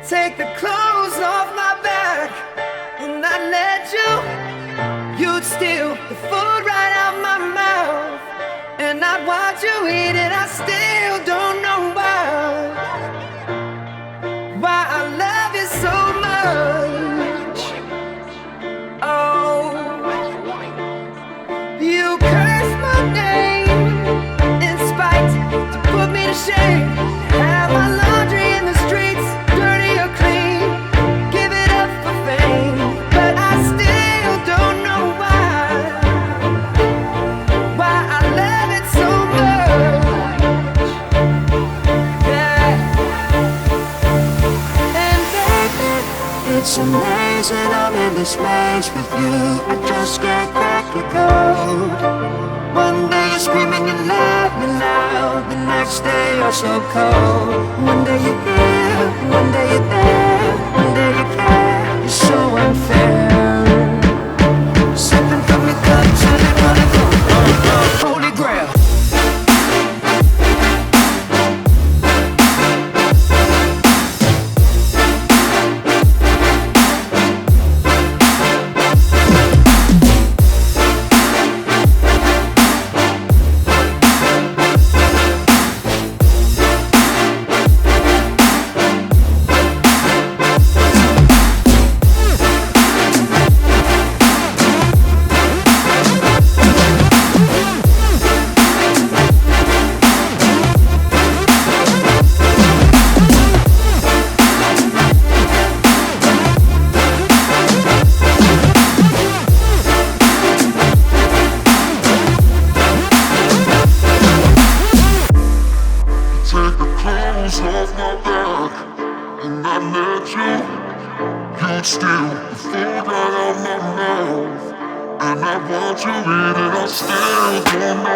Take the clothes off my back and I let you. You'd steal the food right out my mouth, and I'd watch you eat it. I still don't know why I love you so much. Oh, you curse my name in spite to put me to shame. Have my laundry in the streets, dirty or clean. Give it up for fame, but I still don't know why I love it so much. Yeah. And baby, it's amazing I'm in this maze with you. I just can't crack the code. One day you're screaming and laughing loud, the next day you're so cold. One day you're here, one day you're there, one day you care. You're so unfair. Sipping from your cup till you're running from Holy Grail. Take the clothes off my back and I let you. You'd steal the food right out my mouth, and I want you eat it. I still don't know